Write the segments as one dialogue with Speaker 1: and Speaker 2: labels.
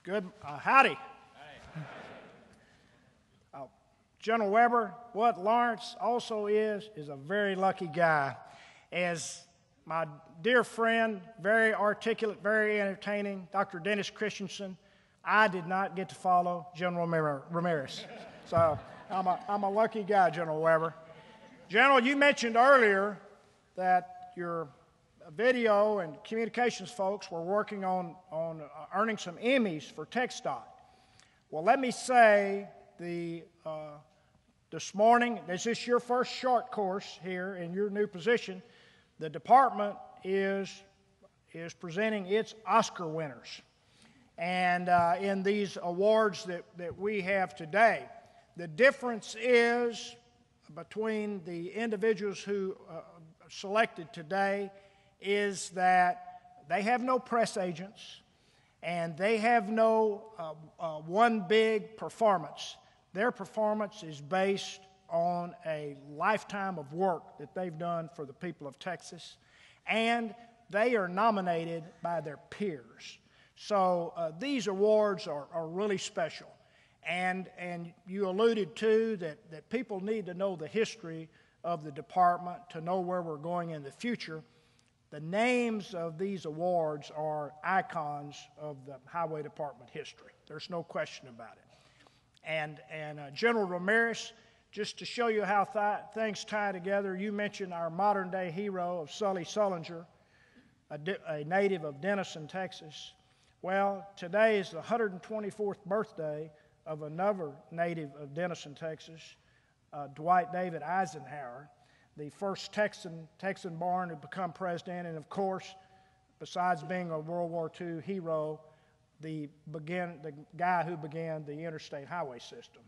Speaker 1: Good. Howdy. General Weber, what Lawrence also is a very lucky guy. As my dear friend, very articulate, very entertaining, Dr. Dennis Christensen, I did not get to follow General Ramirez. So I'm a lucky guy, General Weber. General, you mentioned earlier that your video and communications folks were working on earning some Emmys for TxDOT. Well, let me say this morning, this is your first short course here in your new position. The department is presenting its Oscar winners. And in these awards that we have today, the difference is between the individuals who selected today is that they have no press agents and they have no one big performance. Their performance is based on a lifetime of work that they've done for the people of Texas, and they are nominated by their peers. So these awards are really special. And you alluded to that people need to know the history of the department to know where we're going in the future. The names of these awards are icons of the Highway Department history. There's no question about it. And General Ramirez, just to show you how things tie together, you mentioned our modern-day hero of Sully Sullinger, a native of Denison, Texas. Well, today is the 124th birthday of another native of Denison, Texas, Dwight David Eisenhower, the first Texan-born to become president, and of course, besides being a World War II hero, the guy who began the interstate highway system,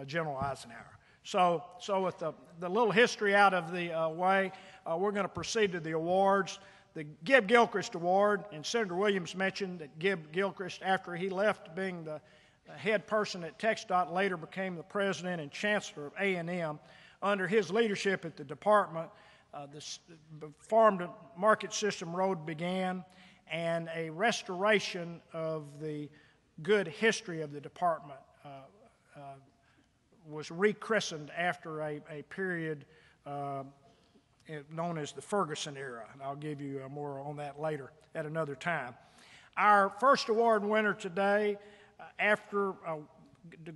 Speaker 1: General Eisenhower. So with the little history out of the way, we're going to proceed to the awards. The Gib Gilchrist Award, and Senator Williams mentioned that Gib Gilchrist, after he left being the head person at TxDOT, later became the president and chancellor of A&M. Under his leadership at the department, the farm-to-market system road began, and a restoration of the good history of the department was rechristened after a period known as the Ferguson era, and I'll give you more on that later at another time. Our first award winner today, after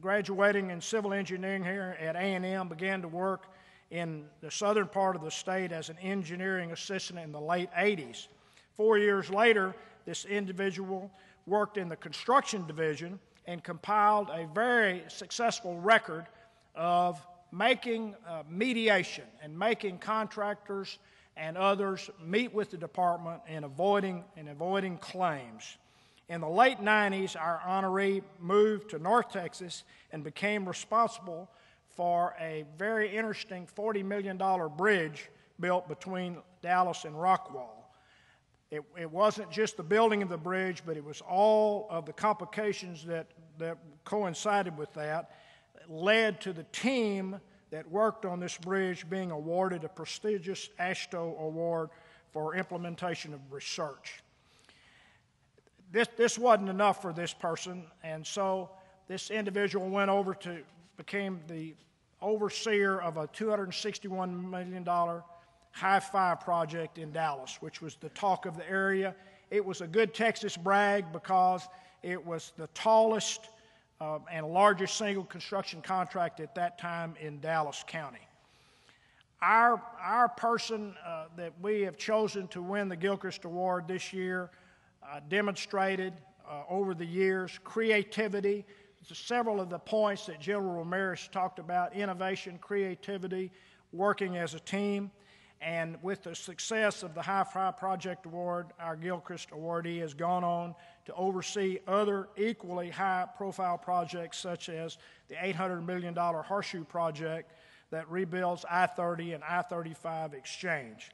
Speaker 1: graduating in civil engineering here at A&M, began to work in the southern part of the state as an engineering assistant in the late 80s. 4 years later, this individual worked in the construction division and compiled a very successful record of making mediation and making contractors and others meet with the department and avoiding claims. In the late 90s, our honoree moved to North Texas and became responsible for a very interesting $40 million bridge built between Dallas and Rockwall. It wasn't just the building of the bridge, but it was all of the complications that coincided with that, led to the team that worked on this bridge being awarded a prestigious AASHTO award for implementation of research. This wasn't enough for this person, and so this individual went over became the overseer of a $261 million high-five project in Dallas, which was the talk of the area. It was a good Texas brag because it was the tallest and largest single construction contract at that time in Dallas County. Our person that we have chosen to win the Gilchrist Award this year demonstrated over the years creativity. Several of the points that General Ramirez talked about: innovation, creativity, working as a team. And with the success of the High-Five Project Award, our Gilchrist awardee has gone on to oversee other equally high-profile projects, such as the $800 million Horseshoe Project that rebuilds I-30 and I-35 exchange.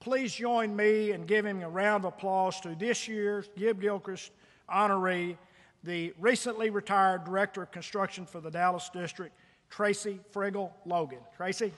Speaker 1: Please join me in giving a round of applause to this year's Gib Gilchrist honoree, the recently retired Director of Construction for the Dallas District, Tracy Friggle Logan. Tracy?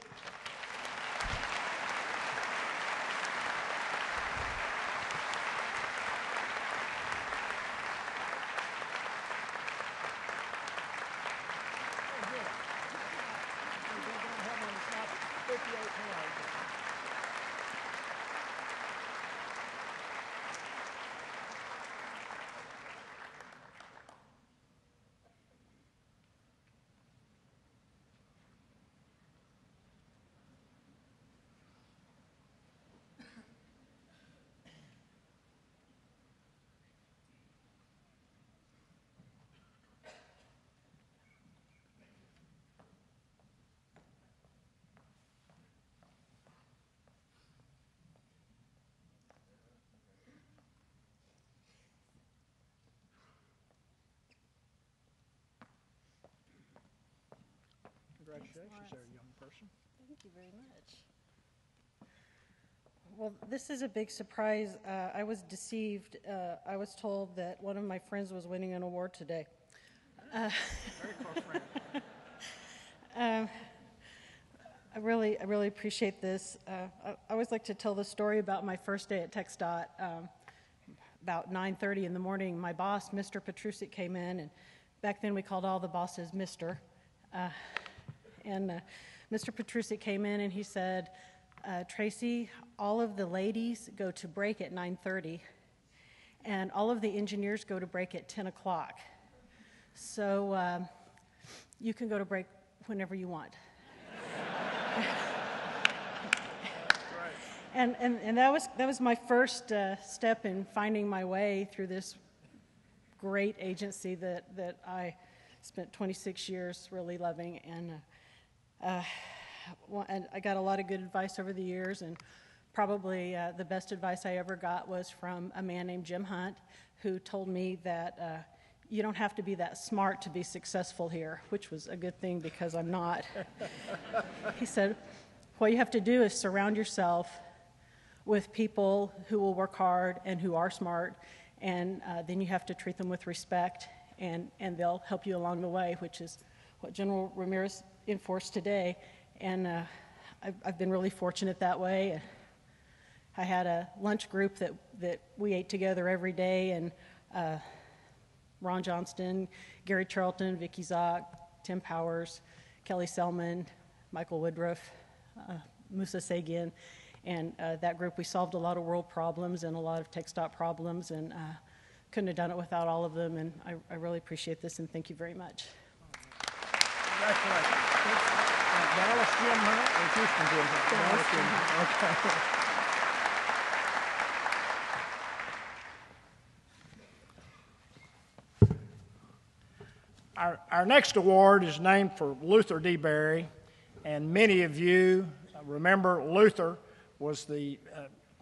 Speaker 1: Congratulations there, young person.
Speaker 2: Thank you very much. Well, this is a big surprise. I was deceived. I was told that one of my friends was winning an award today.
Speaker 1: Very close friend.
Speaker 2: I really appreciate this. I always like to tell the story about my first day at TxDOT. About 9:30 in the morning, my boss, Mr. Petrusic, came in, and back then we called all the bosses Mr. Mr. Petrusic came in and he said, Tracy, all of the ladies go to break at 9:30, and all of the engineers go to break at 10 o'clock. So you can go to break whenever you want. And that was my first step in finding my way through this great agency that I spent 26 years really loving, and I got a lot of good advice over the years, and probably the best advice I ever got was from a man named Jim Hunt, who told me that you don't have to be that smart to be successful here, which was a good thing because I'm not. He said, what you have to do is surround yourself with people who will work hard and who are smart, and then you have to treat them with respect, and they'll help you along the way, which is what General Ramirez enforced today. And I've been really fortunate that way. I had a lunch group that we ate together every day, and Ron Johnston, Gary Charlton, Vicki Zock, Tim Powers, Kelly Selman, Michael Woodruff, Musa Sagian, and that group, we solved a lot of world problems and a lot of TxDOT problems, and couldn't have done it without all of them, and I really appreciate this, and thank you very much.
Speaker 1: Congratulations. Dallas Jim Hunt or Houston Jim Hunt?
Speaker 2: Dallas Jim Hunt.
Speaker 1: Okay. Our next award is named for Luther D. Berry, and many of you remember Luther was the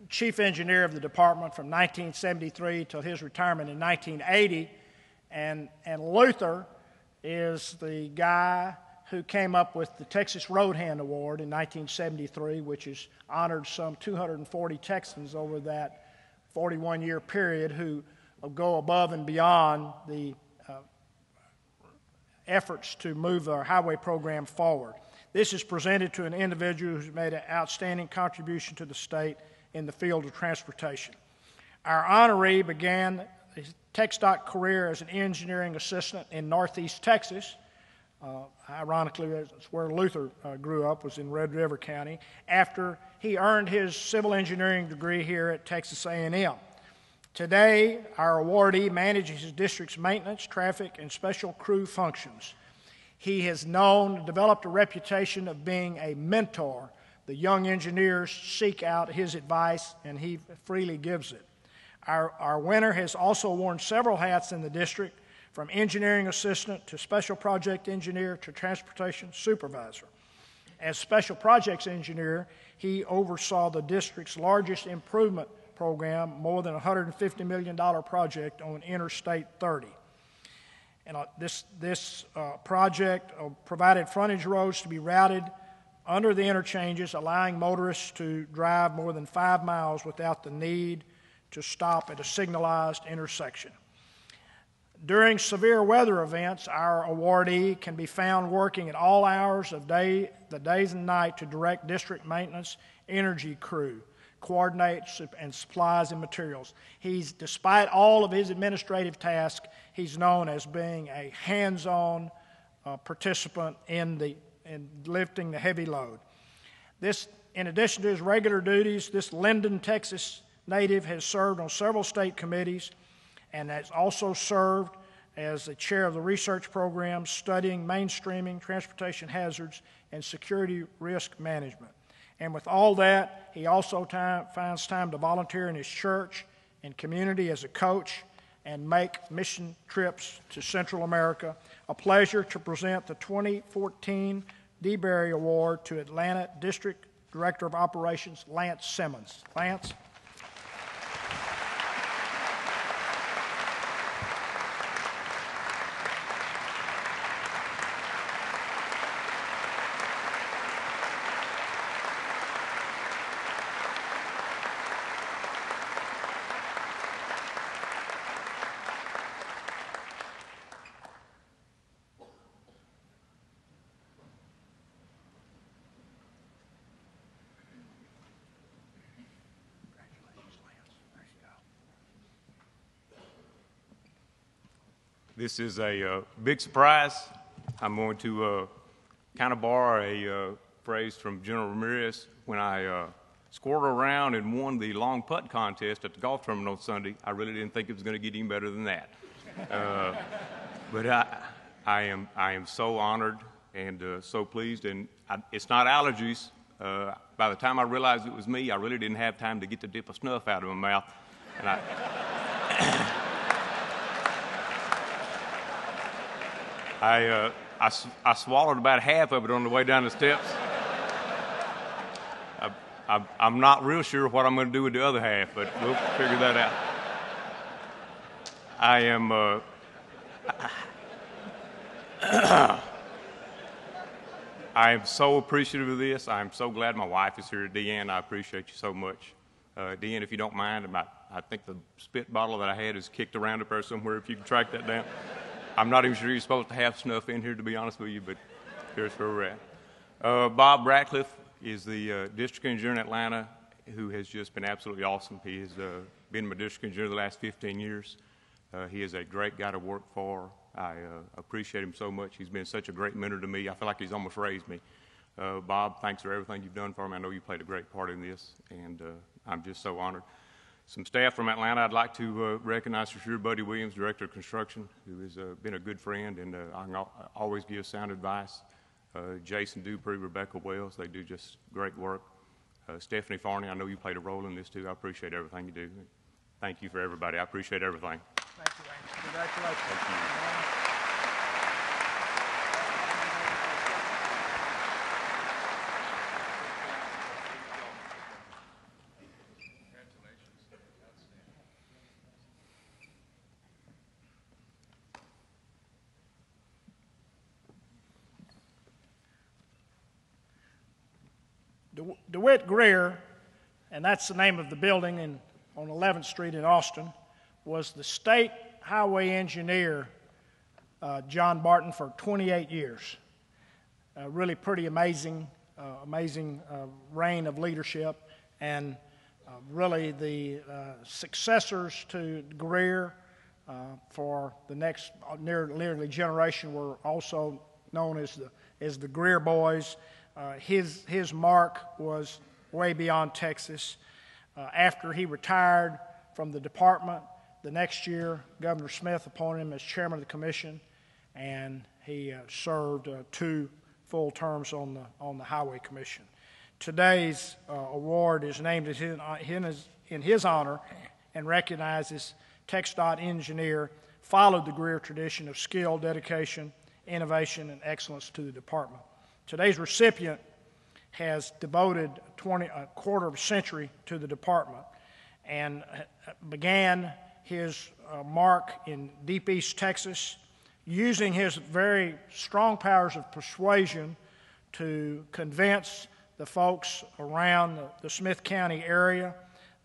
Speaker 1: chief engineer of the department from 1973 till his retirement in 1980, and Luther is the guy who came up with the Texas Road Hand Award in 1973, which has honored some 240 Texans over that 41-year period who go above and beyond the efforts to move our highway program forward. This is presented to an individual who's made an outstanding contribution to the state in the field of transportation. Our honoree began his TxDOT career as an engineering assistant in Northeast Texas. Ironically, that's where Luther grew up, was in Red River County, after he earned his civil engineering degree here at Texas A&M. Today, our awardee manages his district's maintenance, traffic, and special crew functions. He has developed a reputation of being a mentor. The young engineers seek out his advice, and he freely gives it. Our winner has also worn several hats in the district, from engineering assistant to special project engineer to transportation supervisor. As special projects engineer, he oversaw the district's largest improvement program, more than $150 million project on Interstate 30. And this project provided frontage roads to be routed under the interchanges, allowing motorists to drive more than 5 miles without the need to stop at a signalized intersection. During severe weather events, our awardee can be found working at all hours of the days and night to direct district maintenance energy crew, coordinate and supplies and materials. Despite all of his administrative tasks, he's known as being a hands-on participant in lifting the heavy load. In addition to his regular duties, this Linden, Texas native has served on several state committees and has also served as the chair of the research program studying mainstreaming transportation hazards and security risk management. And with all that, he also finds time to volunteer in his church and community as a coach and make mission trips to Central America. A pleasure to present the 2014 D. Berry Award to Atlanta District Director of Operations, Lance Simmons. Lance?
Speaker 3: This is a big surprise. I'm going to kind of borrow a phrase from General Ramirez. When I squirreled around and won the long putt contest at the golf tournament on Sunday, I really didn't think it was going to get any better than that. But I am so honored and so pleased. And it's not allergies. By the time I realized it was me, I really didn't have time to get the dip of snuff out of my mouth. And I swallowed about half of it on the way down the steps. I'm not real sure what I'm going to do with the other half, but we'll figure that out. I am I am so appreciative of this. I'm so glad my wife is here. Deanne, I appreciate you so much. Deanne, if you don't mind, I think the spit bottle that I had is kicked around up there somewhere, if you can track that down. I'm not even sure you're supposed to have snuff in here, to be honest with you, but here's where we're at. Bob Ratcliffe is the district engineer in Atlanta, who has just been absolutely awesome. He has been my district engineer the last 15 years. He is a great guy to work for. I appreciate him so much. He's been such a great mentor to me. I feel like he's almost raised me. Bob, thanks for everything you've done for me. I know you played a great part in this, and I'm just so honored. Some staff from Atlanta I'd like to recognize for sure. Buddy Williams, Director of Construction, who has been a good friend and I can always give sound advice. Jason Dupree, Rebecca Wells, they do just great work. Stephanie Farney, I know you played a role in this too. I appreciate everything you do. Thank you for everybody. I appreciate everything.
Speaker 1: Thank you, Randy. Congratulations.
Speaker 3: Thank you.
Speaker 1: DeWitt Greer, and that's the name of the building on 11th Street in Austin, was the state highway engineer, John Barton, for 28 years. Really pretty amazing reign of leadership, and really the successors to Greer for the next nearly generation were also known as the Greer boys. His mark was way beyond Texas. After he retired from the department, the next year, Governor Smith appointed him as chairman of the commission, and he served 2 full terms on the Highway Commission. Today's award is named in his honor and recognizes TxDOT engineer followed the Greer tradition of skill, dedication, innovation, and excellence to the department. Today's recipient has devoted a quarter of a century to the department and began his mark in Deep East Texas, using his very strong powers of persuasion to convince the folks around the Smith County area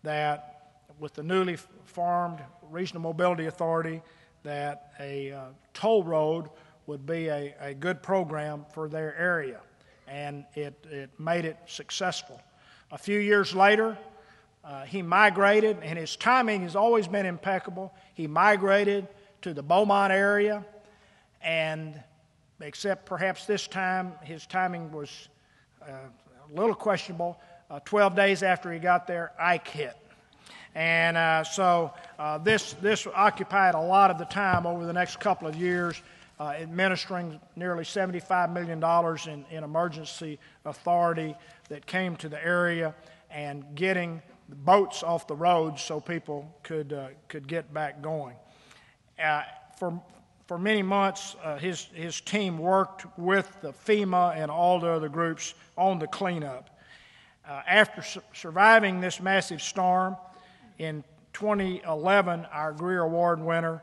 Speaker 1: that with the newly formed Regional Mobility Authority, that a toll road would be a good program for their area, and it made it successful. A few years later, he migrated, and his timing has always been impeccable. He migrated to the Beaumont area, and except perhaps this time, his timing was a little questionable. 12 days after he got there, Ike hit. And so this occupied a lot of the time over the next couple of years, administering nearly $75 million in emergency authority that came to the area and getting boats off the roads so people could get back going. For many months, his team worked with the FEMA and all the other groups on the cleanup. After surviving this massive storm, in 2011, our Greer Award winner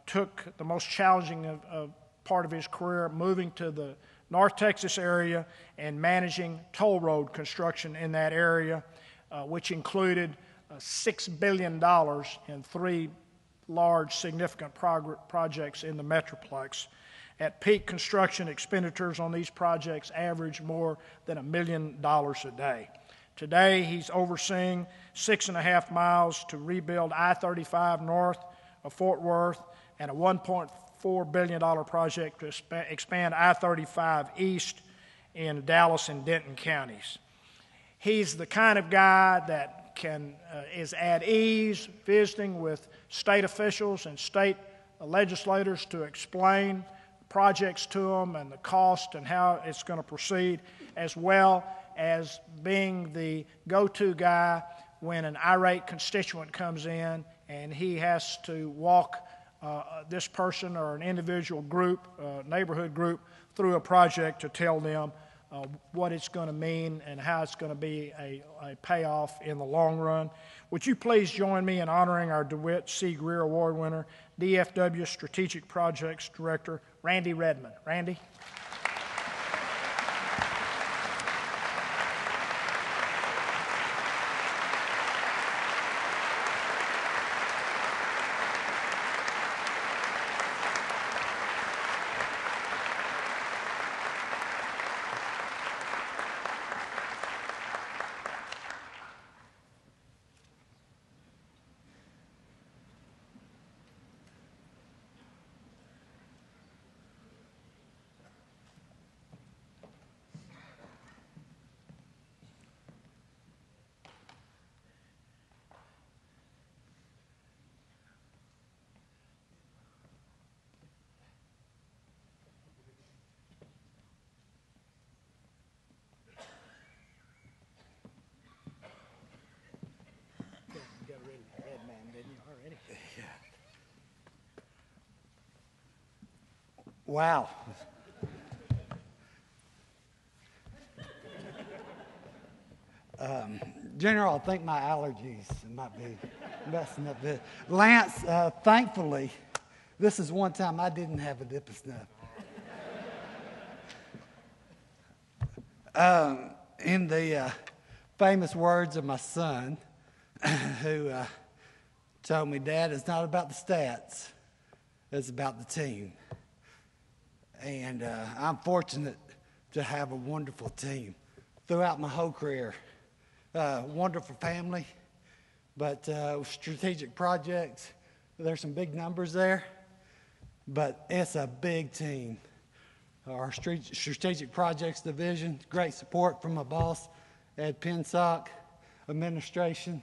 Speaker 1: took the most challenging part of his career, moving to the North Texas area and managing toll road construction in that area, which included $6 billion in 3 large, significant projects in the Metroplex. At peak, construction expenditures on these projects averaged more than $1 million a day. Today, he's overseeing 6.5 miles to rebuild I-35 north of Fort Worth and a $1.4 $1.4 billion project to expand I-35 east in Dallas and Denton counties. He's the kind of guy that is at ease visiting with state officials and state legislators to explain projects to them and the cost and how it's going to proceed, as well as being the go-to guy when an irate constituent comes in and he has to walk this person or an individual group, neighborhood group, through a project to tell them what it's going to mean and how it's going to be a payoff in the long run. Would you please join me in honoring our DeWitt C. Greer Award winner, DFW Strategic Projects Director, Randy Redmond. Randy?
Speaker 4: Wow. General, I think my allergies might be messing up this. Lance, thankfully, this is one time I didn't have a dip of snuff. In the famous words of my son, who told me, Dad, it's not about the stats, it's about the team. And I'm fortunate to have a wonderful team throughout my whole career. Wonderful family, but strategic projects, there's some big numbers there, but it's a big team. Our strategic projects division, great support from my boss, Ed Pensock. Administration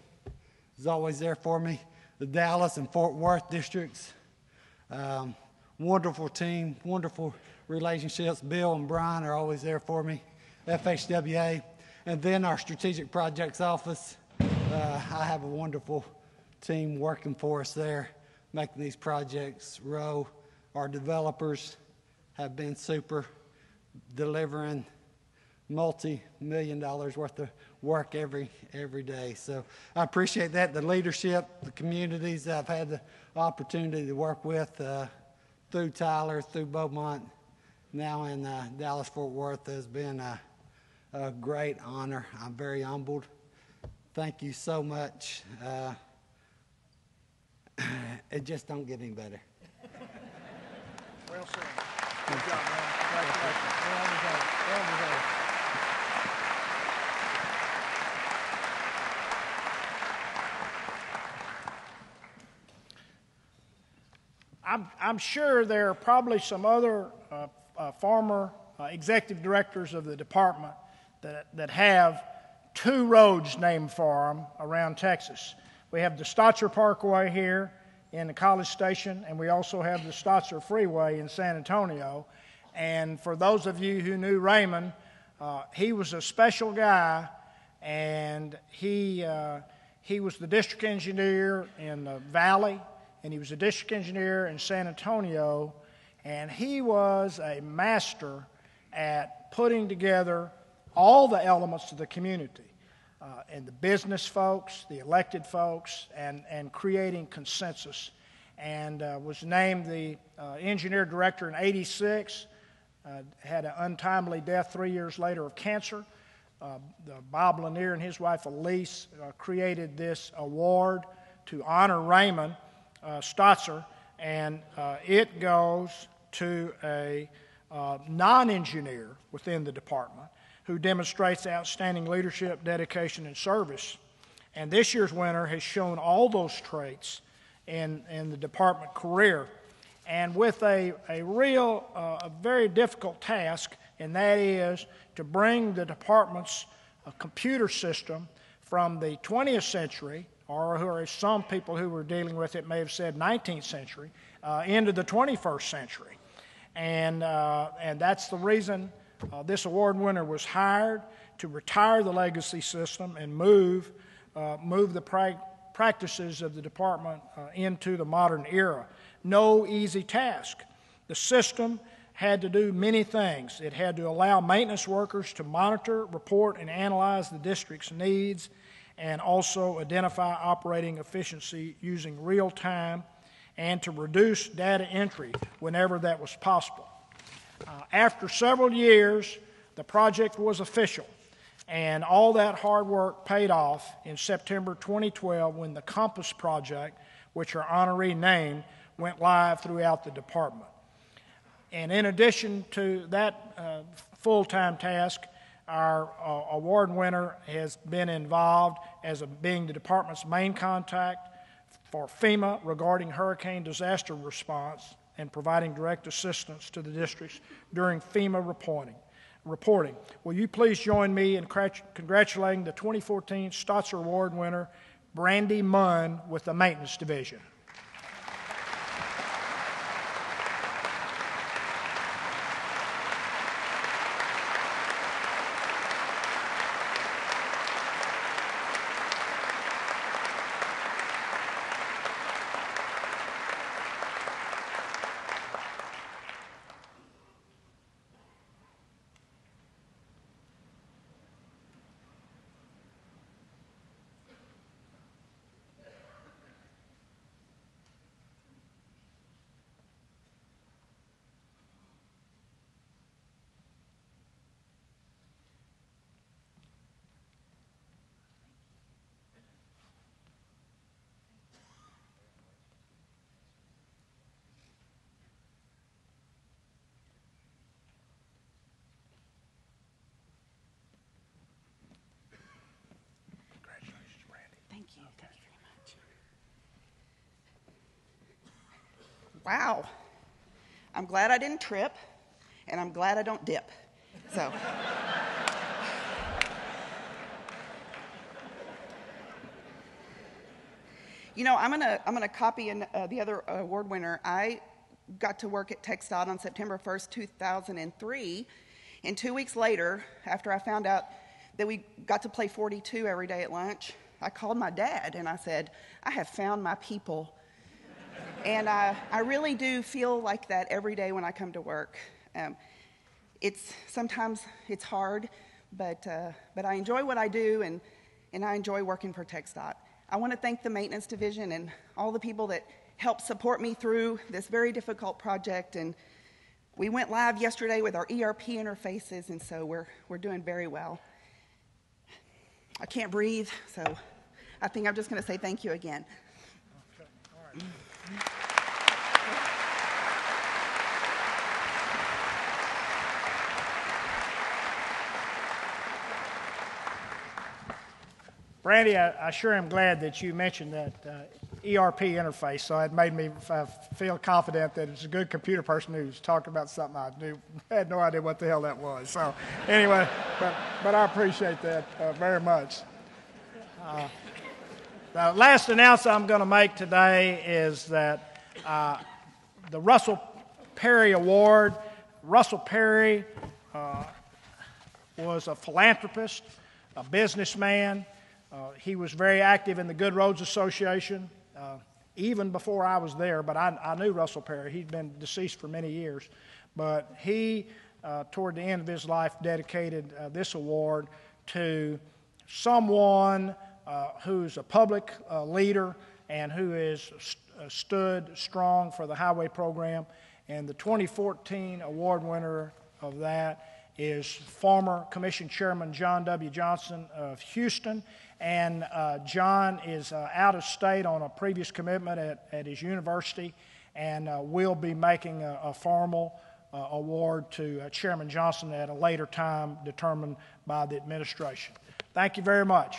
Speaker 4: is always there for me. The Dallas and Fort Worth districts, wonderful team, wonderful relationships. Bill and Brian are always there for me. FHWA. And then our strategic projects office. I have a wonderful team working for us there, making these projects roll. Our developers have been super, delivering multi-million dollars worth of work every day. So I appreciate that. The leadership, the communities I've had the opportunity to work with through Tyler, through Beaumont, now in Dallas-Fort Worth has been a great honor. I'm very humbled. Thank you so much. It just don't get any better.
Speaker 1: Well said. Good job, man. Congratulations. I'm sure there are probably some other former executive directors of the department that have two roads named for them around Texas. We have the Stotzer Parkway here in the College Station, and we also have the Stotzer Freeway in San Antonio. And for those of you who knew Raymond, he was a special guy, and he was the district engineer in the Valley, and he was a district engineer in San Antonio, and he was a master at putting together all the elements of the community, and the business folks, the elected folks, and creating consensus. And was named the engineer director in '86, had an untimely death 3 years later of cancer. Bob Lanier and his wife Elise created this award to honor Raymond Stotzer, and it goes to a non-engineer within the department who demonstrates outstanding leadership, dedication, and service. And this year's winner has shown all those traits in the department career. and with a very difficult task, and that is to bring the department's computer system from the 20th century, or some people who were dealing with it may have said 19th century, into the 21st century. And that's the reason this award winner was hired, to retire the legacy system and move the practices of the department into the modern era. No easy task. The system had to do many things. It had to allow maintenance workers to monitor, report, and analyze the district's needs, and also identify operating efficiency using real time, and to reduce data entry whenever that was possible. After several years, the project was official, and all that hard work paid off in September 2012 when the Compass Project, which our honoree named, went live throughout the department. And in addition to that full-time task, our award winner has been involved as being the department's main contact for FEMA regarding hurricane disaster response and providing direct assistance to the districts during FEMA reporting. Will you please join me in congratulating the 2014 Stotzer Award winner, Brandy Munn, with the Maintenance Division.
Speaker 5: Wow. I'm glad I didn't trip, and I'm glad I don't dip. So. You know, I'm gonna copy the other award winner. I got to work at TxDOT on September 1st, 2003, and 2 weeks later, after I found out that we got to play 42 every day at lunch, I called my dad and I said, I have found my people. And I really do feel like that every day when I come to work. Sometimes it's hard, but I enjoy what I do, and I enjoy working for TxDOT. I want to thank the Maintenance Division and all the people that helped support me through this very difficult project. And we went live yesterday with our ERP interfaces, and so we're doing very well. I can't breathe, so I think I'm just going to say thank you again.
Speaker 1: Okay. All right. Brandy, I sure am glad that you mentioned that ERP interface, so it made me feel confident that it's a good computer person who's talking about something I had no idea what the hell that was. So anyway, but I appreciate that very much. The last announcement I'm going to make today is that the Russell Perry Award. Russell Perry was a philanthropist, a businessman. He was very active in the Good Roads Association, even before I was there, but I knew Russell Perry. He'd been deceased for many years. But he, toward the end of his life, dedicated this award to someone who's a public leader and who has stood strong for the highway program. And the 2014 award winner of that is former Commission Chairman John W. Johnson of Houston. And John is out of state on a previous commitment at his university, and we'll be making a formal award to Chairman Johnson at a later time determined by the administration. Thank you very much.